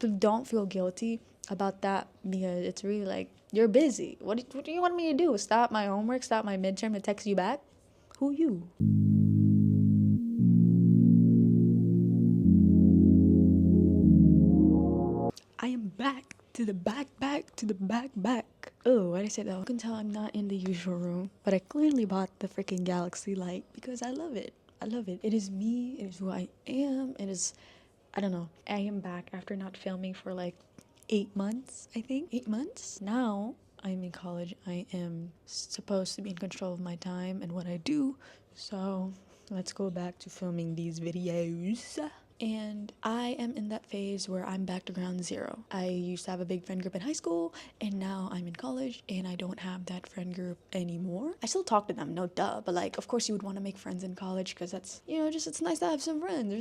So don't feel guilty about that because it's really like, you're busy. What do you want me to do? Stop my homework, stop my midterm to text you back? Who you? I am back to the back. Oh, what did I say though? You can tell I'm not in the usual room, but I clearly bought the freaking Galaxy Light because I love it. I love it. It is me. It is who I am. It is, I don't know. I am back after not filming for like 8 months, I think. 8 months? Now I'm in college. I am supposed to be in control of my time and what I do. So let's go back to filming these videos. And I am in that phase where I'm back to ground zero. I used to have a big friend group in high school, and now I'm in college, and I don't have that friend group anymore. I still talk to them, no duh, but like, of course, you would want to make friends in college because that's, just it's nice to have some friends.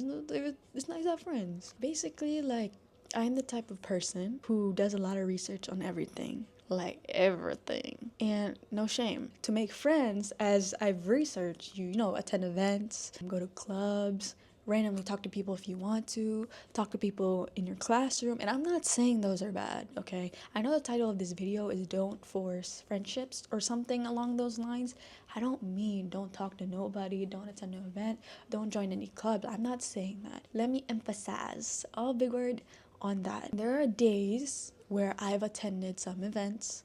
It's nice to have friends. Basically, like, I'm the type of person who does a lot of research on everything. Like everything. And no shame. To make friends, as I've researched, attend events, go to clubs, randomly talk to people if you want to, talk to people in your classroom. And I'm not saying those are bad, okay? I know the title of this video is Don't Force Friendships or something along those lines. I don't mean don't talk to nobody, don't attend an event, don't join any club. I'm not saying that. Let me emphasize, all big word, on that. There are days where I've attended some events.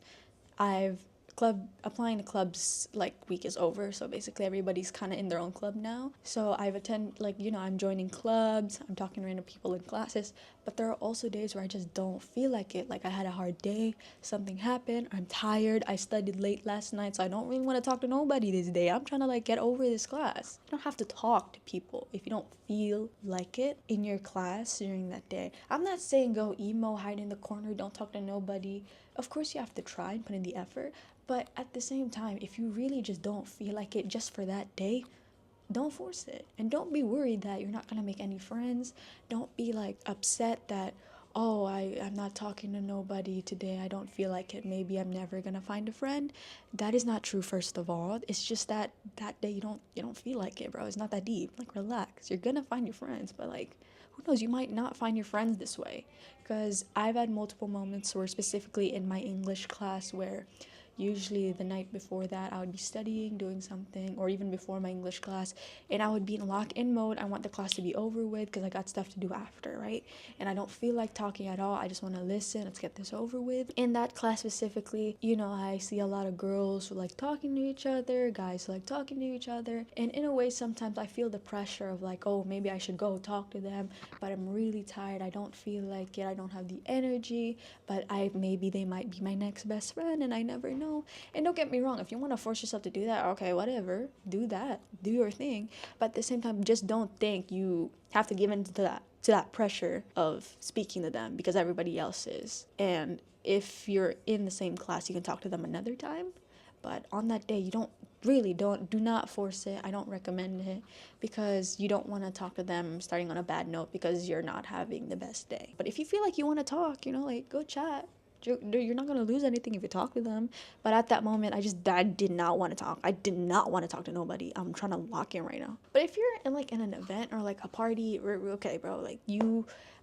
I've club applying to clubs like week is over, so basically everybody's kind of in their own club now. So I've I'm joining clubs, I'm talking to random people in classes, but there are also days where I just don't feel like it. Like I had a hard day, something happened, I'm tired, I studied late last night, so I don't really want to talk to nobody this day. I'm trying to like get over this class. You don't have to talk to people if you don't feel like it in your class during that day. I'm not saying go emo, hide in the corner, don't talk to nobody. Of course you have to try and put in the effort, but at the same time, if you really just don't feel like it just for that day, don't force it. And don't be worried that you're not gonna make any friends. Don't be like upset that, oh, I'm not talking to nobody today. I don't feel like it. Maybe I'm never gonna find a friend. That is not true, first of all. It's just that that day you don't feel like it, bro. It's not that deep. Like relax. You're gonna find your friends, but like who knows, you might not find your friends this way. Because I've had multiple moments where specifically in my English class where usually the night before that I would be studying, doing something, or even before my English class, and I would be in lock-in mode. I want the class to be over with because I got stuff to do after, right? And I don't feel like talking at all. I just want to listen. Let's get this over with. In that class specifically, I see a lot of girls who like talking to each other, guys who like talking to each other, and in a way sometimes I feel the pressure of like, oh, maybe I should go talk to them, but I'm really tired. I don't feel like it. I don't have the energy, but maybe they might be my next best friend, and I never know. And don't get me wrong, if you want to force yourself to do that, okay, whatever, do that, do your thing. But at the same time, just don't think you have to give in to that pressure of speaking to them because everybody else is. And if you're in the same class, you can talk to them another time. But on that day, you do not force it. I don't recommend it because you don't want to talk to them starting on a bad note because you're not having the best day. But if you feel like you want to talk, like go chat. You're not gonna lose anything if you talk to them. But at that moment, I did not want to talk. I did not want to talk to nobody. I'm trying to lock in right now. But if you're in an event or like a party, okay, bro,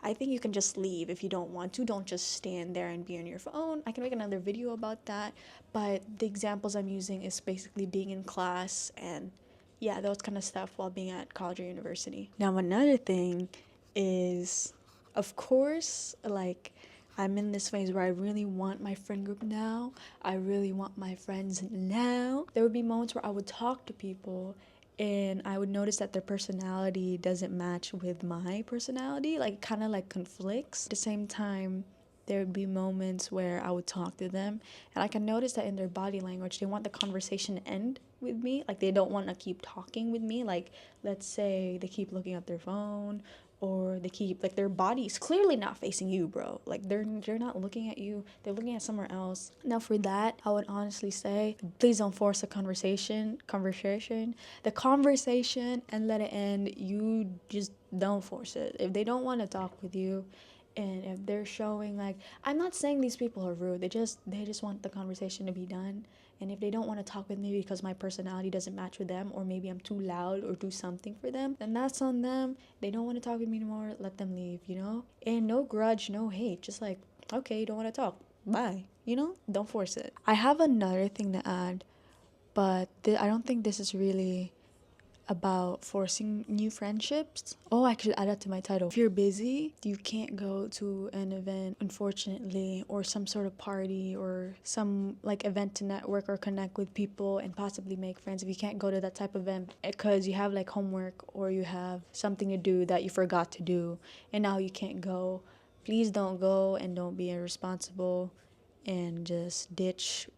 I think you can just leave if you don't want to. Don't just stand there and be on your phone. I can make another video about that. But the examples I'm using is basically being in class and yeah, those kind of stuff while being at college or university. Now, another thing is, of course, like I'm in this phase where I really want my friend group now. I really want my friends now. There would be moments where I would talk to people and I would notice that their personality doesn't match with my personality, like kind of like conflicts. At the same time, there would be moments where I would talk to them and I can notice that in their body language, they want the conversation to end with me. Like they don't want to keep talking with me. Like let's say they keep looking at their phone or they keep like their body's clearly not facing you, bro. Like they're not looking at you, they're looking at somewhere else. Now for that, I would honestly say please don't force a the conversation and let it end. You just don't force it. If they don't want to talk with you And if they're showing like, I'm not saying these people are rude, they just want the conversation to be done. And if they don't want to talk with me because my personality doesn't match with them, or maybe I'm too loud or do something for them, then that's on them. They don't want to talk with me anymore, let them leave, you know? And no grudge, no hate, just like, okay, you don't want to talk, bye, you know? Don't force it. I have another thing to add, but I don't think this is really about forcing new friendships. Oh, I could add that to my title. If you're busy, you can't go to an event, unfortunately, or some sort of party or some like event to network or connect with people and possibly make friends. If you can't go to that type of event because you have like homework or you have something to do that you forgot to do and now you can't go, please don't go, and don't be irresponsible and just ditch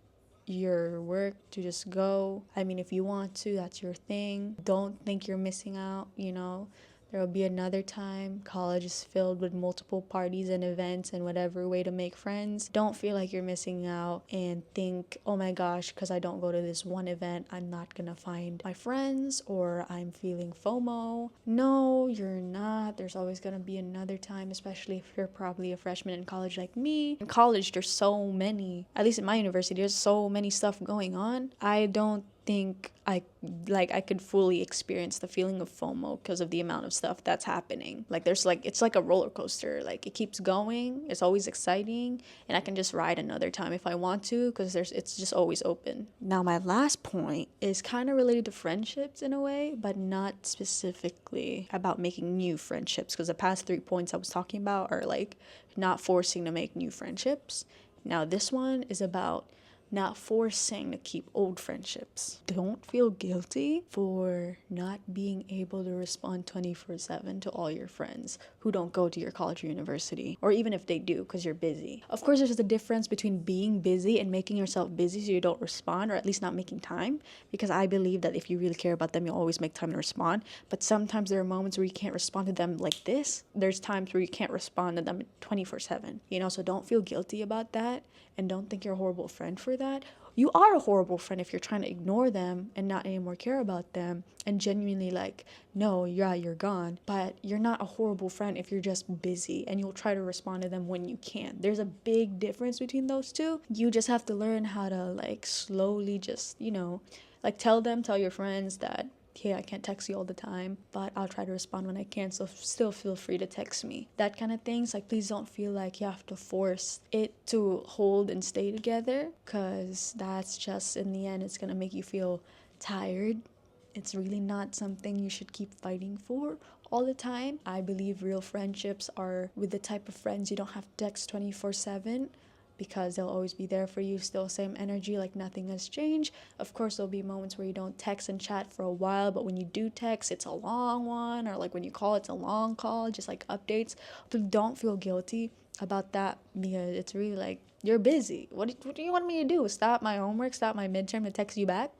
your work to just go. I mean, if you want to, that's your thing. Don't think you're missing out, you know. There will be another time. College is filled with multiple parties and events and whatever way to make friends. Don't feel like you're missing out and think, oh my gosh, because I don't go to this one event, I'm not gonna find my friends, or I'm feeling FOMO. No, you're not. There's always gonna be another time, especially if you're probably a freshman in college like me. In college, there's so many, at least in my university, there's so many stuff going on. I don't think I could fully experience the feeling of FOMO because of the amount of stuff that's happening. Like there's like, it's like a roller coaster. Like it keeps going. It's always exciting, and I can just ride another time if I want to because it's just always open. Now my last point is kind of related to friendships in a way, but not specifically about making new friendships, because the past 3 points I was talking about are like not forcing to make new friendships. Now this one is about not forcing to keep old friendships. Don't feel guilty for not being able to respond 24/7 to all your friends who don't go to your college or university, or even if they do because you're busy. Of course, there's a difference between being busy and making yourself busy so you don't respond, or at least not making time, because I believe that if you really care about them, you'll always make time to respond. But sometimes there are moments where you can't respond to them like this. There's times where you can't respond to them 24/7, you know, so don't feel guilty about that, and don't think you're a horrible friend for that. You are a horrible friend if you're trying to ignore them and not anymore care about them and genuinely like, no, yeah, you're gone. But you're not a horrible friend if you're just busy and you'll try to respond to them when you can. There's a big difference between those two. You just have to learn how to like slowly just, you know, like tell your friends that, hey, I can't text you all the time, but I'll try to respond when I can, so still feel free to text me. That kind of things. Like, please don't feel like you have to force it to hold and stay together, because that's just, in the end, it's gonna make you feel tired. It's really not something you should keep fighting for all the time. I believe real friendships are with the type of friends you don't have to text 24/7, because they'll always be there for you, still same energy, like nothing has changed. Of course, there'll be moments where you don't text and chat for a while, but when you do text, it's a long one, or like when you call, it's a long call, just like updates. But don't feel guilty about that, because it's really like, you're busy. What do you want me to do? Stop my homework, stop my midterm to text you back?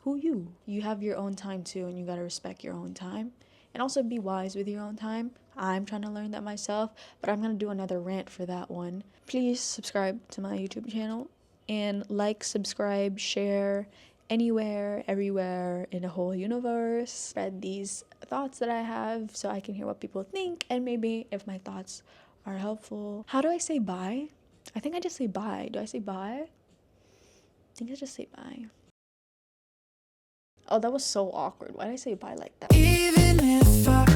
Who you? You have your own time too, and you gotta respect your own time. And also be wise with your own time. I'm trying to learn that myself, but I'm gonna do another rant for that one. Please subscribe to my YouTube channel and like, subscribe, share anywhere, everywhere in the whole universe. Spread these thoughts that I have so I can hear what people think, and maybe if my thoughts are helpful. How do I say bye? I think I just say bye. Do I say bye? I think I just say bye. Oh, that was so awkward. Why did I say bye like that? Even if I